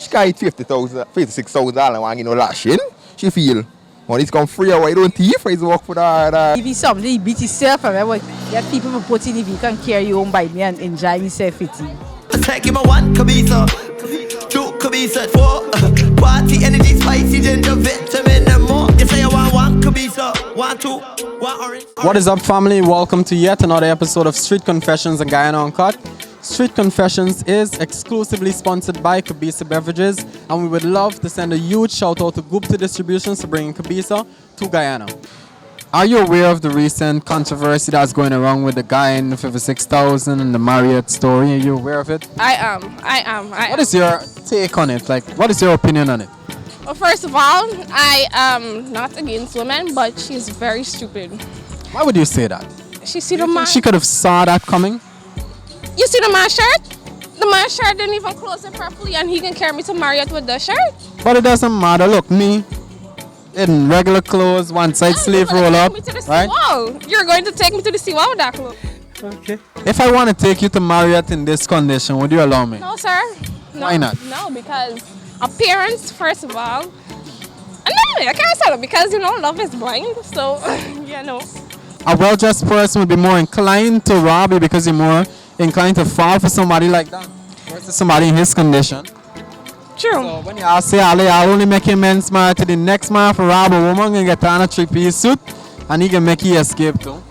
She can't eat $56,000 and want to get no lashing. She feel. When it's come free, why don't thief? Why is work for that? If it's something, you beat yourself. Remember, get people to put in if you can carry you home by me and enjoy myself with you. Take him a one, Kabisa. Two, Kabisa, four. Party, energy, spicy, ginger, vitamin, and more. You say you want one, Kabisa. One, two, one orange. What is up, family? Welcome to yet another episode of Street Confessions and Guyana Uncut. Street Confessions is exclusively sponsored by Kabisa'S Beverages, and we would love to send a huge shout out to Gupta Distributions for bringing Kabisa to Guyana. Are you aware of the recent controversy that's going around with the guy in the 56,000 and the Marriott story? Are you aware of it? I am. What is your take on it? Like, what is your opinion on it? Well, first of all, I am not against women, but she's very stupid. Why would you say that? She see the man. She could have saw that coming. You see the man's shirt? The man's shirt didn't even close it properly, and he can carry me to Marriott with the shirt. But it doesn't matter. Look, me in regular clothes, one side sleeve roll up, right? Wow, you're going to take me to the seawall with that clothes? Okay. If I want to take you to Marriott in this condition, would you allow me? No, sir. No, why not? No, because appearance, first of all. And no, I can't say it because, love is blind. So, A well-dressed person would be more inclined to rob you because you're more inclined to fall for somebody like that versus somebody in his condition. True. So when you say I'll only make a man smart to the next man for rob a woman and get on a 3-piece suit and he can make you escape too.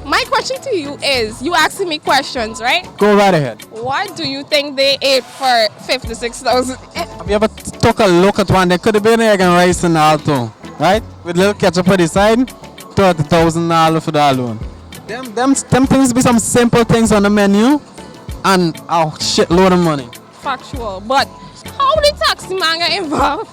My question to you is, you asking me questions, right? Go right ahead. What do you think they ate for 56,000? Have you ever took a look at one? They could have been egg and rice and all too, right? With little ketchup on the side, $30,000 for that alone. Them things be some simple things on the menu and a shitload of money. Factual, but how did taxi man get involved?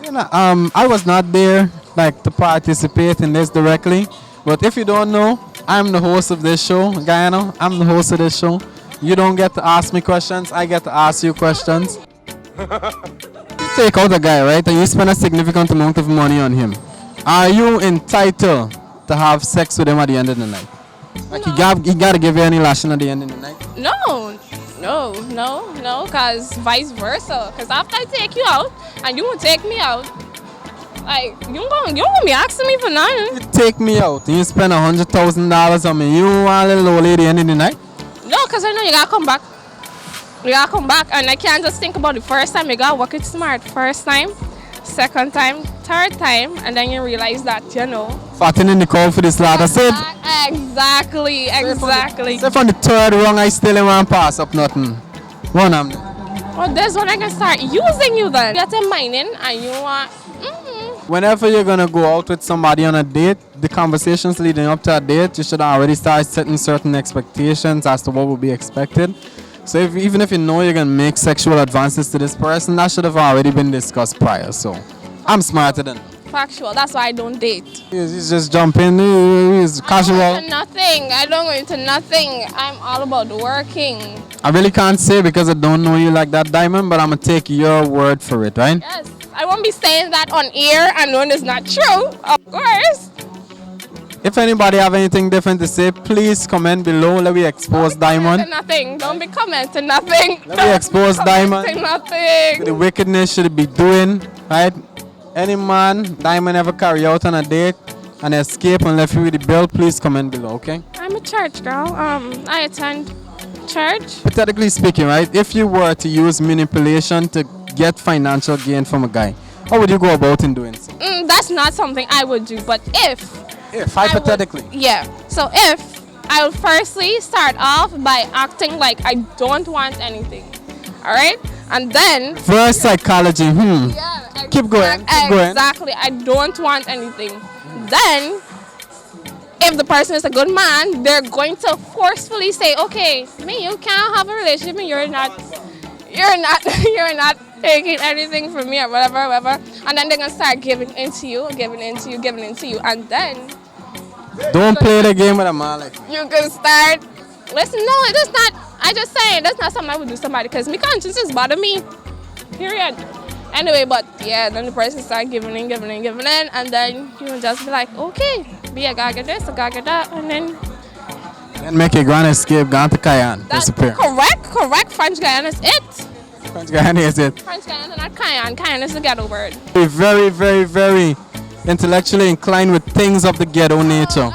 I was not there to participate in this directly, but if you don't know, I'm the host of this show, Guyana. I'm the host of this show. You don't get to ask me questions, I get to ask you questions. You take out a guy, right, and you spend a significant amount of money on him. Are you entitled to have sex with him at the end of the night? Like, no. He got to give you any lashing at the end of the night? No, because vice versa. Because after I take you out, and you won't take me out, like, you won't be asking me for nothing. You take me out and you spend $100,000 on me, you want a little old lady at the end of the night? No, because I know you got to come back. You got to come back, and I can't just think about the first time. You got to work it smart. First time, second time, third time, and then you realize that, Fatting in the call for this lad. Exactly. So from the third rung, I still ain't want to pass up nothing. One of them. Well, this one I can start using you then. Get in mining and you want... Whenever you're going to go out with somebody on a date, the conversations leading up to a date, you should already start setting certain expectations as to what will be expected. So even if you know you're going to make sexual advances to this person, that should have already been discussed prior. So I'm smarter than factual. That's why I don't date. He's just jumping. He's casual. I don't go into nothing. I'm all about working. I really can't say because I don't know you like that, Diamond, but I'm going to take your word for it, right? Yes. I won't be saying that on air and knowing it's not true, of course. If anybody have anything different to say, please comment below. Let me expose Diamond. Don't be commenting nothing. Let me expose Diamond. Nothing. The wickedness should be doing, right? Any man Diamond ever carry out on a date and escape and left you with the bill, please comment below, okay? I'm a church girl. I attend church. Hypothetically speaking, right? If you were to use manipulation to get financial gain from a guy, how would you go about in doing so? That's not something I would do, but if hypothetically. So if I would firstly start off by acting like I don't want anything. Alright? And then reverse psychology. Yeah, keep going. Exactly. I don't want anything. Then if the person is a good man, they're going to forcefully say, okay, you can't have a relationship and you're not taking anything from me or whatever. And then they're gonna start giving into you. And then don't play the game with a man like that. You can start. Listen, no, it is not. I just saying that's not something I would do to somebody because my conscience is bother me. Period. Anyway, but yeah, then the person start giving in, and then you will just be like, okay, I gotta get this, I gotta get that, and then make a grand escape, gone to Guyana, disappear. Correct. French Guyana is it. French Guyana is it? French Guyana, not Cayenne. Cayenne is the ghetto word. Very, very, very intellectually inclined with things of the ghetto nature.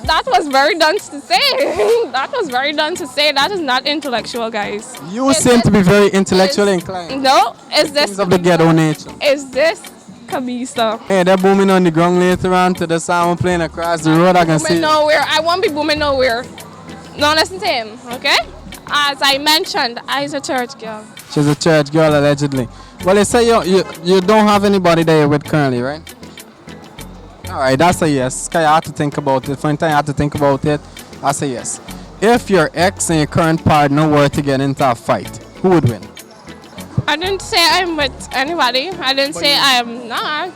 That was very done to say. That was very done to say. That is not intellectual, guys. You seem to be very intellectually inclined. No, is this Things of the ghetto nature. Is this Kabisa? Hey, they're booming on the ground later on to the sound playing across the road. I can see. Booming nowhere. I won't be booming nowhere. No, listen to him, okay? As I mentioned, I's a church girl. She's a church girl, allegedly. Well, they say you don't have anybody that you're with currently, right? All right, that's a yes. I have to think about it. For a time, I have to think about it. That's a yes. If your ex and your current partner were to get into a fight, who would win? I didn't say I'm with anybody. I didn't say I'm not.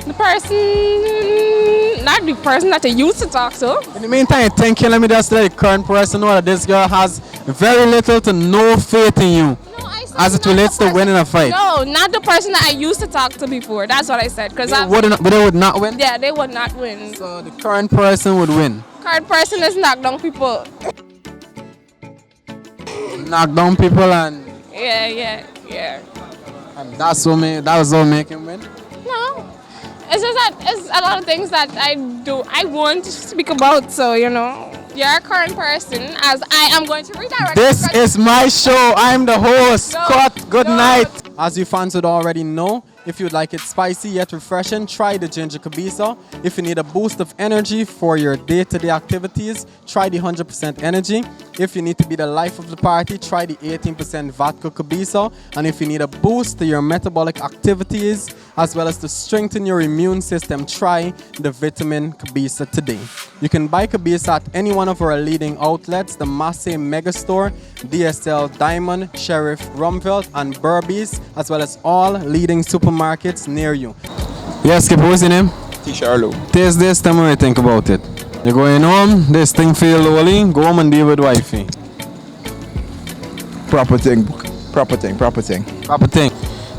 The person, not the person that I used to talk to. In the meantime, thank you. Let me just let the current person know that this girl has very little to no faith in you. No, I said as it not relates the to winning a fight. No, not the person that I used to talk to before. That's what I said. But they would not win? Yeah, they would not win. So the current person would win. Current person is knock down people. Knock down people and Yeah. and that's what make him win? No. It's just that it's a lot of things that I want to speak about, so you're a current person, as I am going to redirect. This is my show. I'm the host. No, Cut. Good no. night. As you fans would already know, if you'd like it spicy yet refreshing, try the Ginger Kabisa. If you need a boost of energy for your day-to-day activities, try the 100% energy. If you need to be the life of the party, try the 18% vodka Kabisa. And if you need a boost to your metabolic activities, as well as to strengthen your immune system, try the vitamin Kabisa today. You can buy Kabisa at any one of our leading outlets, the Massey Megastore, DSL Diamond, Sheriff Rumvelt, and Burbies, as well as all leading supermarkets near you. Yes, Skip, what's your name? T-Charlo. Taste this, tell me what you think about it. You're going home, this thing feel lowly, go home and deal with wifey. Proper thing.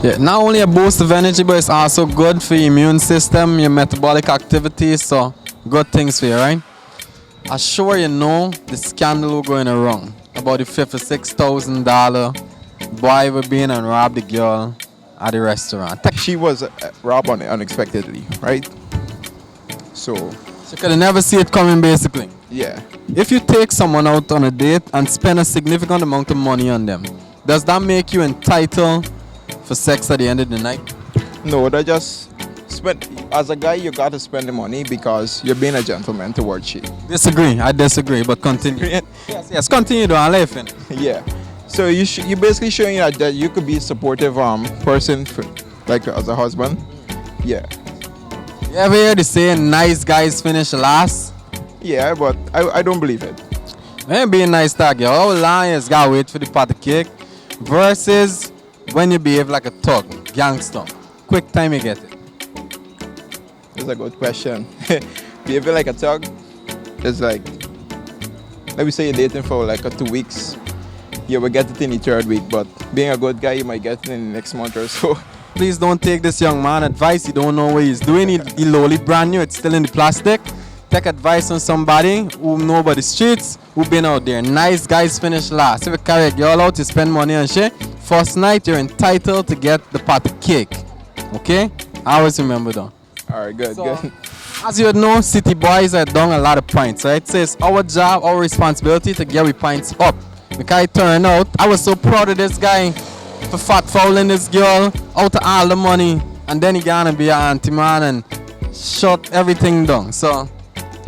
Yeah, not only a boost of energy, but it's also good for your immune system, your metabolic activities, so good things for you, right? I'm sure you know the scandal going around about the $56,000 boy was being and robbed the girl at the restaurant. She was robbed unexpectedly, right? So you could never see it coming, basically. yeah. If you take someone out on a date and spend a significant amount of money on them, does that make you entitled for sex at the end of the night? No, that just as a guy, you got to spend the money because you're being a gentleman towards she. I disagree, but continue. yes, continue though, I'm laughing. Yeah. So you're basically showing that you could be a supportive person, like as a husband. Yeah. You ever hear the saying, nice guys finish last? Yeah, but I don't believe it. Ain't being nice to girl. How long you gotta wait for the pot to kick versus when you behave like a thug, gangster. Quick time you get it. That's a good question. Behaving like a thug is like, let me say you're dating for like 2 weeks. You will get it in the 3rd week, but being a good guy, you might get it in the next month or so. Please don't take this young man advice. You don't know what he's doing. He lowly brand new. It's still in the plastic. Take advice on somebody who know about the streets, who been out there. Nice guys finish last. If you carry a girl out to spend money on shit, first night you're entitled to get the pot of cake. Okay? I always remember that. Alright, good. As you know, city boys are down a lot of pints, right? So it's our job, our responsibility to get we pints up. Because it turned out, I was so proud of this guy for fat fouling this girl out of all the money, and then he gonna be an anti-man and shut everything down. So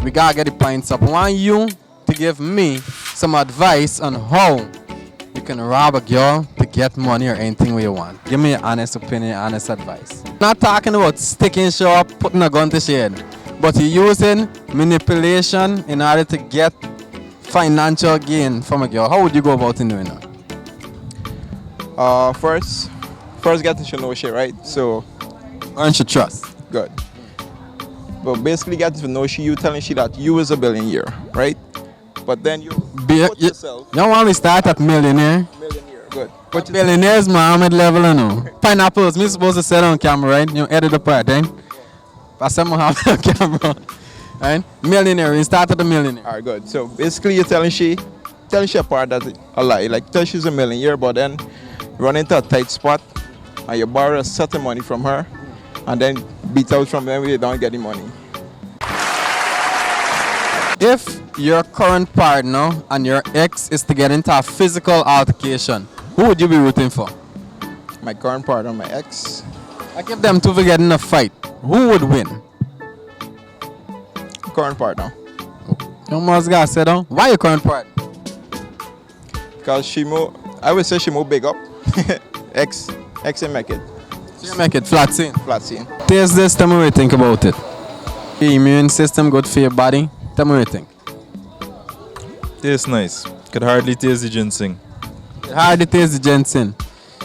we gotta get the pints up. I want you to give me some advice on how you can rob a girl to get money or anything you want. Give me your honest opinion, honest advice. Not talking about sticking she up, putting a gun to she head, but you're using manipulation in order to get financial gain from a girl. How would you go about in doing that? First getting to know she, right? So Earn your trust. good. But basically getting to know she, you telling she that you is a billionaire, right? But then you put yourself You don't want me to start at millionaire. millionaire. Good. But billionaires, Muhammad level, you know. Pineapples, me supposed to say on camera, right? You edit the part, right? I said Muhammad on camera. Right? Millionaire, you start at the millionaire. Alright, good. So basically you're telling she tell she apart that a lie. Like tell she's a millionaire, but then run into a tight spot and you borrow a certain money from her and then beat out from them when you don't get the money. If your current partner and your ex is to get into a physical altercation, who would you be rooting for? My current partner, my ex, Like if them two will get in a fight, who would win? current partner. You must get said on. Why your current partner? Because she more, I would say she more big up. ex and make it. So you make it flat scene. Flat scene. Taste this, tell me what you think about it. Your immune system good for your body. Tell me what you think. Tastes nice. Could hardly taste the ginseng. Hardly taste the ginseng.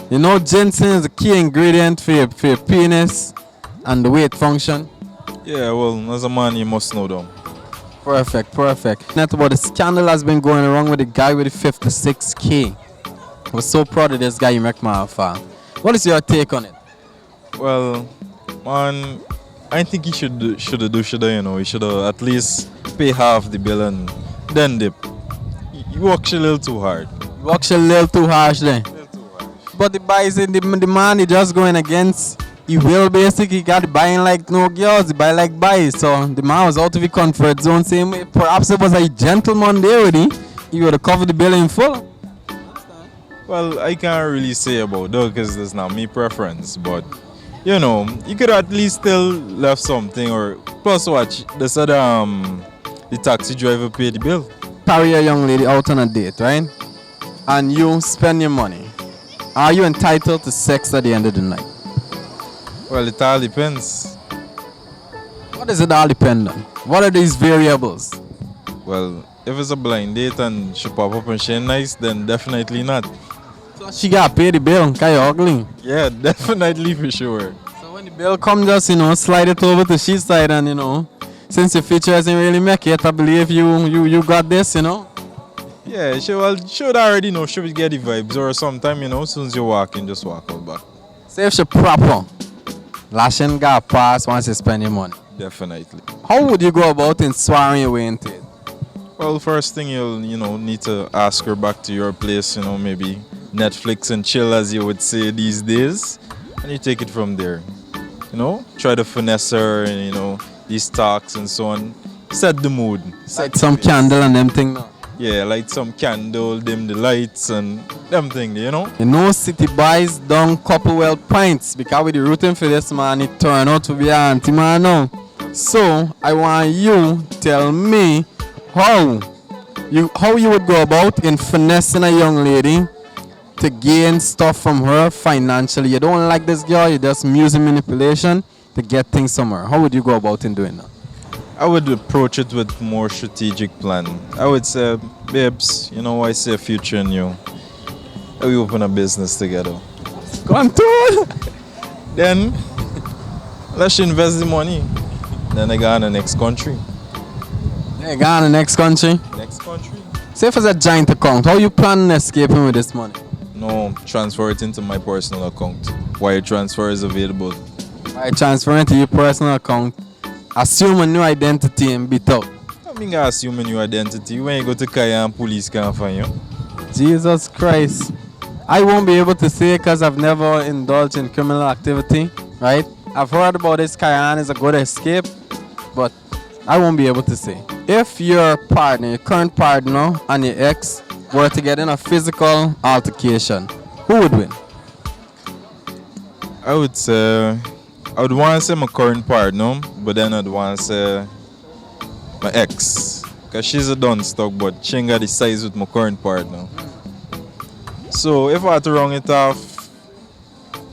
You know ginseng is a key ingredient for your penis and the way it function. Yeah, well, as a man, you must know them. Perfect. Not about the scandal has been going around with the guy with the 56K. I was so proud of this guy, you make my offer. What is your take on it? Well, man, I think he shoulda, you know. He shoulda at least pay half the bill and then dip. He works a little too hard. You works a little too harsh there. But the buys in the man he just going against. He will basically got buying like no girls, he buy like buys. So the man was out of the comfort zone same way. Perhaps it was a gentleman there already. He would have covered the bill in full. Well, I can't really say about that because that's not me preference. But, you know, you could at least still left something or plus watch this other the taxi driver pay the bill. Carry a young lady out on a date, right? And you spend your money. Are you entitled to sex at the end of the night? Well, it all depends. What does it all depend on? What are these variables? Well, if it's a blind date and she pop up and she ain't nice, then definitely not. So she got to pay the bill, kind of ugly. Yeah, definitely for sure. So when the bill comes, just, slide it over to she side and, since your feature doesn't really make it, I believe you got this, Yeah, she should already know. She would get the vibes or sometime, as soon as you walk in, just walk out back. Say if she proper, lashing got pass once you spend your money. Definitely. How would you go about in swearing your way into it? Well, first thing you'll, need to ask her back to your place, maybe Netflix and chill as you would say these days. And you take it from there. Try to finesse her and, these talks and so on. Set the mood. Set some candle and them thing now. Yeah, light some candle, dim the lights and them thing, City boys don't couple well pints because we the rooting for this man, it turn out to be an auntie man now. So I want you tell me how you would go about in finessing a young lady to gain stuff from her financially. You don't like this girl, you just using manipulation to get things somewhere. How would you go about in doing that? I would approach it with more strategic plan. I would say, babes, I see a future in you. We open a business together. Control! Then, let's invest the money. Then I go on the next country. Yeah, go on the next country. Next country? Say if it's a giant account, how you planning escaping with this money? No, transfer it into my personal account. Wire transfer is available. By transferring to your personal account, assume a new identity and beat out. I mean, I assume a new identity. When you go to Guyana, police can't find you. Jesus Christ. I won't be able to say because I've never indulged in criminal activity, right? I've heard about this Guyana is a good escape, but I won't be able to say. If your partner, your current partner and your ex were to get in a physical altercation, who would win? I would want to say my current partner, but then I'd want to say my ex. Because she's a done stock, but she ain't got the size with my current partner. So if I had to round it off,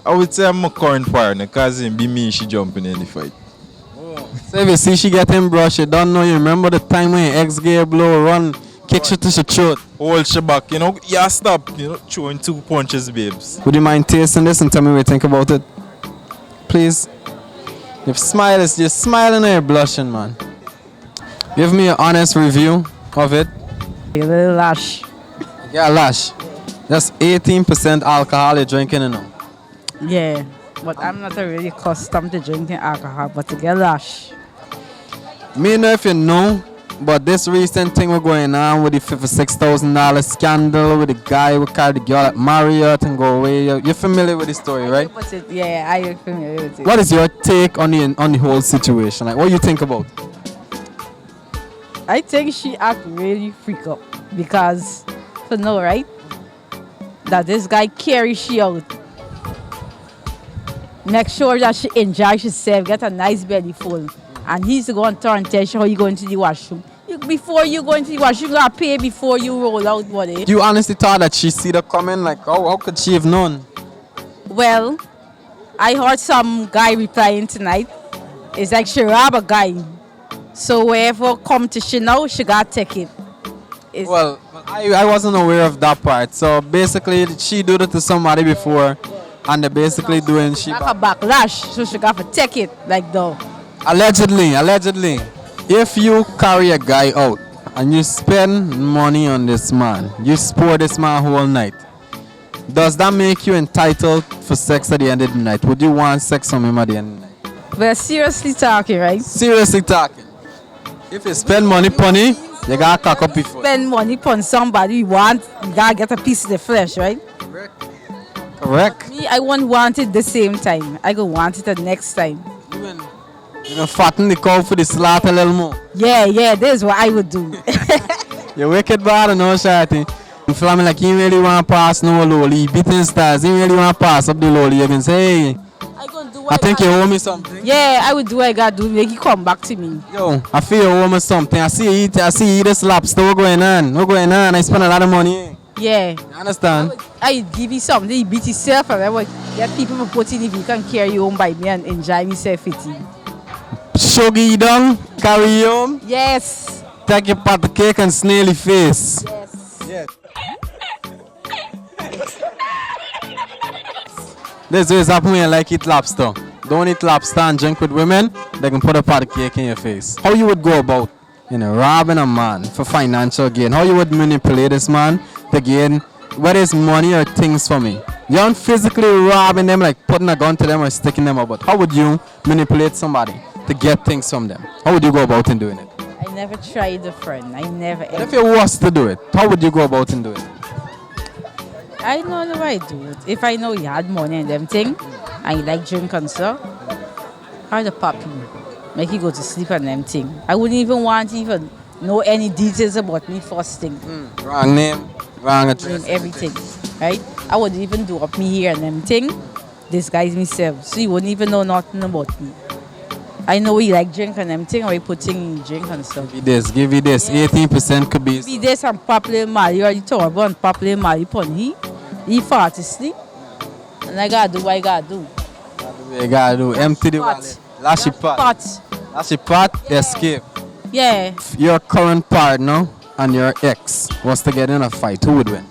I would say I'm my current partner, because it be me she jumping in the fight. So if you see she getting brushed, you don't know, you remember the time when your ex gave a blow, run, kick you to the throat. Hold she back, yeah, stop, throwing 2 punches, babes. Would you mind tasting this and tell me what you think about it? Please. If smile is just smiling or you're blushing, man. Give me an honest review of it. A little lash. Yeah, lash. That's 18% alcohol you're drinking, Yeah, but I'm not really accustomed to drinking alcohol, but to get lash. Me know if you know But this recent thing we're going on with the $56,000 scandal with the guy who carried the girl at Marriott and go away. You're familiar with the story, right? Yeah, I am familiar with it. What is your take on the whole situation? Like, what do you think about it? I think she act really freak up because, for no right, that this guy carry she out. Make sure that she enjoy herself, get a nice belly full. And he's going to turn and tell you how you go into the washroom. Before you go into the washroom, you got to pay before you roll out, buddy. You honestly thought that she see the comment? Like, how could she have known? Well, I heard some guy replying tonight. It's like she rob a guy. So wherever come to she now, she got to take it. Well, I wasn't aware of that part. So basically, she did it to somebody before, and they're basically doing she. Like a backlash, so she got to take it like though. Allegedly. If you carry a guy out and you spend money on this man, you spoil this man whole night, does that make you entitled for sex at the end of the night? Would you want sex from him at the end of the night? We're seriously talking, right? Seriously talking. If you spend money punny, you gotta cock up before. Spend money on somebody you gotta get a piece of the flesh, right? Correct. Me, I won't want it the same time. I go want it the next time. You gonna fatten the cow for the slaughter a little more. Yeah, this is what I would do. You wicked bad, no shawty. Flammy like he really want to pass no lowly. Beating stars, he really want to pass up the lowly. You can say, hey, I think you owe me something. Yeah, I would do what I gotta do. Make you come back to me. Yo, I feel you owe me something. I see you eat this lobster. What's going on? I spend a lot of money. Yeah. You understand? I give you something, you beat yourself, and I would get people to put in if you can carry you home by me and enjoy myself with you. Sugar you down, carry you home. Yes. Take your pot of cake and snaily face. Yes. This is happening when you like eat lobster. Don't eat lobster and drink with women, they can put a pot of cake in your face. How you would go about, robbing a man for financial gain? How you would manipulate this man to gain, whether it's money or things for me? You aren't physically robbing them, like putting a gun to them or sticking them up, but how would you manipulate somebody to get things from them? How would you go about in doing it? I never tried a friend. I never But if you was to do it, how would you go about in doing it? I know the way I do it. If I know you had money and them thing, and you like drink and stuff, I'd pop you. Make you go to sleep and them thing. I wouldn't even want to even know any details about me first thing. Wrong name, wrong address. Everything, right? I wouldn't even do up me here and them thing. Disguise myself. So you wouldn't even know nothing about me. I know you like drink and them thing, or you putting in drink and stuff. Give you this. 18% could be. Be this and popular Mali, or you talk about popular Mali pon he fart asleep. And I gotta do what I gotta do. You gotta do empty the Pot. wallet. Lash it pot. Lash it pot, escape. Yeah. If your current partner and your ex was to get in a fight, who would win?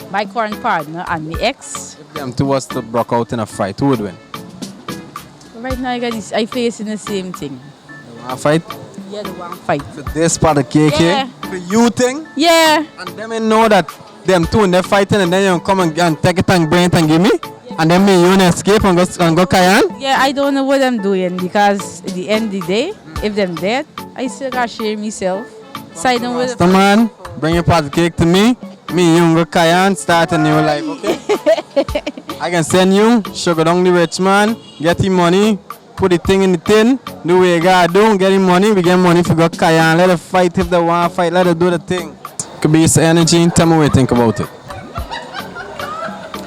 My current partner and my ex. If them two was to broke out in a fight, who would win? Right now I facing the same thing. You want a fight? Yeah, the one fight. For this part of KK? Yeah. For you thing? Yeah. And them ain't know that them two they're fighting and then you come and take it and bring it and give me? Yeah. And then me you wanna escape and go Cayenne? Yeah, I don't know what I'm doing because at the end of the day, if them dead, I still gotta share myself. Siding with the man, bring your pot of cake to me. Me, you go Cayenne, start a new life, okay? I can send you, sugar down the rich man, get him money, put the thing in the tin, do what you gotta do, get him money, we get money for go Cayenne. Let her fight if they want to fight, let her do the thing. Kabisa'S energy, tell me what you think about it.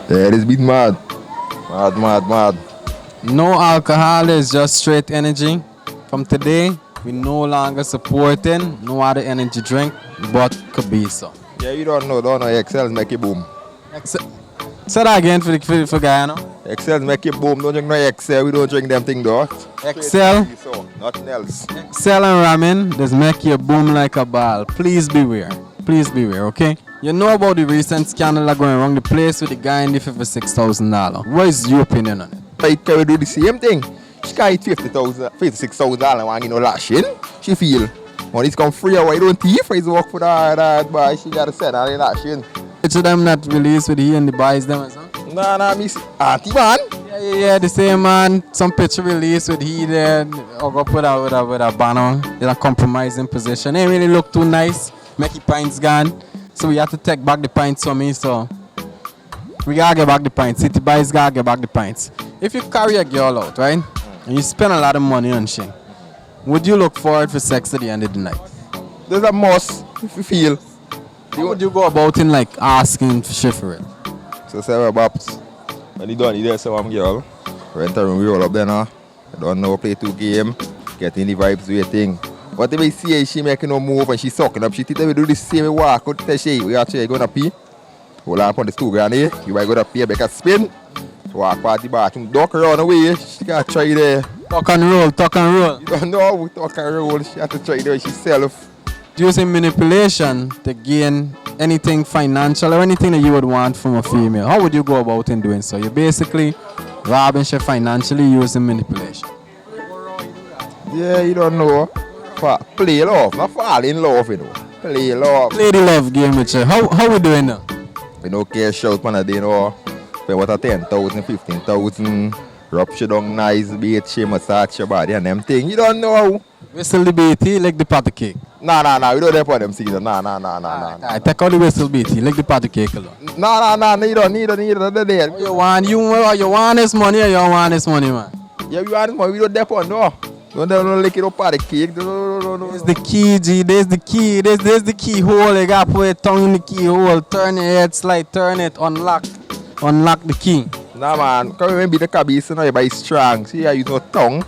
Yeah, this beat mad. Mad. No alcohol, is just straight energy. From today, we no longer supporting no other energy drink but Kabisa. Yeah, you don't know Excel make it boom. Say that again for Guyana. Excel make it boom, don't drink no Excel, we don't drink them thing though. Excel? Nothing else. Excel and ramen does make you boom like a ball. Please beware, okay? You know about the recent scandal that going around the place with the guy in the $56,000. What is your opinion on it? Like, can we do the same thing? She can eat $56,000 and lashing. She feel money's come free, why don't thief? Is work for that boy, she gotta send her lashing. Each of them not released with he and the buys them or something? Nah, miss auntie man. Yeah, the same man. Some picture release with heated, or go put out with a banner in a compromising position. Ain't really look too nice. Make the pints gone. So we have to take back the pints from me. So we gotta get back the pints. City boys gotta get back the pints. If you carry a girl out, right, and you spend a lot of money on she, would you look forward for sex at the end of the night? There's a must if you feel. How would you go about in like asking for shit for it? So say well, Babs, when you done, you there some girl, rent a room, we roll up there now. I don't know, play 2 game, getting the vibes with thing. But if I see she making no move and she sucking up, she tell me do the same walk, go tell she, we actually gonna pee. Hold on upon the 2 grand here, you might go to pee, make a spin. Walk past the bathroom, duck around the way, she gotta try there. Tuck and roll, tuck and roll. You don't know how tuck and roll, she have to try there herself. Using manipulation to gain anything financial or anything that you would want from a female, how would you go about in doing so? You're basically robbing she financially using manipulation. Yeah, you don't know. Play love, not fall in love, you know. Play love. Play the love game with you. How we doing now? We don't care shout man a day, you know. Pay what a 10,000, 15,000. Rub she down nice, beat she, massage your body and them thing. You don't know. Whistle the BT, like the patty cake. Nah, we don't have them season. Nah. Alright, take out the whistle BT, like the patty cake alone. Nah, you don't need it. What you want this money or you don't want this money, man? Yeah, we want this money, we don't depend, no. Don't lick it up at the cake. No. There's the key, G. There's the key. There's the keyhole. You gotta put your tongue in the keyhole. Turn your head slide. Turn it. Unlock the key. Nah, man. Come when be the Kabisa'S now, you buy strong. See, I use no tongue.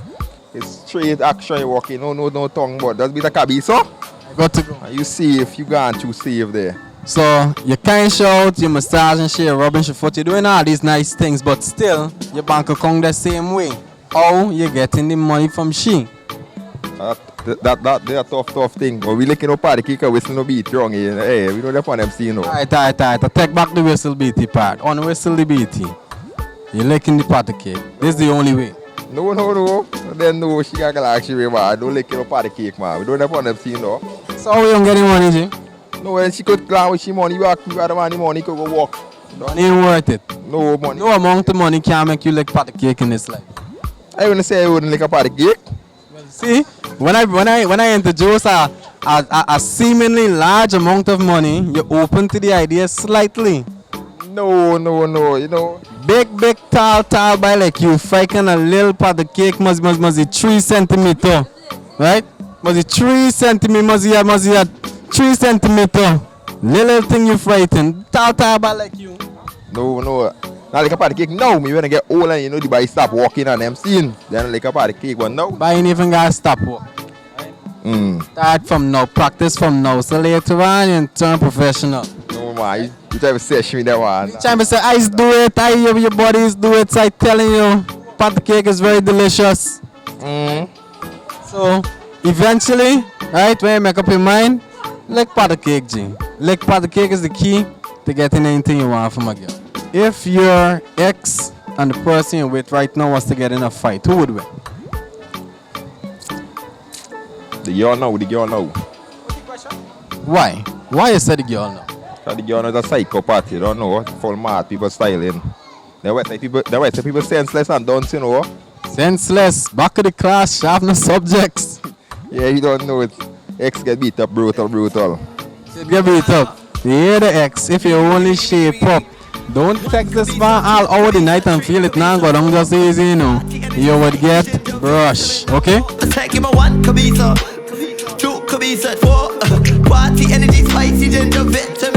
It's straight action you walking. No tongue, but that's be the Kabisa'S. I got to go. And you safe. You gone too safe there. So you can't shout, you massaging shit, rubbing your foot, you're doing all these nice things, but still your bank account the same way. How you getting the money from she? That's a tough thing. But we looking up at the kicker whistle no beat wrong. Hey, we don't have them see no. Alright. I take back the whistle BT part. Unwhistle the BT. You're licking the patty cake. This is the only way. No. Then no, she got actually man. Don't lick it up at the cake, man. We don't have them see no. So how you don't get the money, G? No, when she could plan with she money, you got the money, could go walk. Money ain't worth it. No money. No amount of money can make you lick patty cake in this life. I wouldn't say I wouldn't lick up at the cake. See, when I introduce a seemingly large amount of money, you're open to the idea slightly. No, you know. Big, tall by like you, freaking a little part of cake must be 3 centimeter, right? Must be 3 centimeter, must be 3 centimeter. Little thing you frightened, tall by like you. No. Now like a part of cake now, me when I get old and you know the boy stop walking on them scene. Then like a part of cake, but now. But ain't even gotta stop walk. Start from now, practice from now. So later on you turn professional. No man, you try to sesh me that one. You trying to say I do it, your bodies do it, so I telling you, pot of cake is very delicious. So eventually, right, when you make up your mind, lick pot of cake, G. Lick pot of cake is the key to getting anything you want from a girl. If your ex and the person you're with right now was to get in a fight, who would win? The girl now. Why? Why you said the girl now? Because the girl is a psychopath, you don't know. Full mad people styling. They wait say people senseless and dunce, you know. Senseless, back of the class, sharpness subjects. Yeah, you don't know it. Ex get beat up brutal. Get beat up. You hear the ex, if you only shape up. Don't text this man all over the night and feel it now, go down just easy, you know. You would get brush, okay? Attack him a 1 Kabisa, 2 Kabisa, 4 party energy spicy ginger veteran.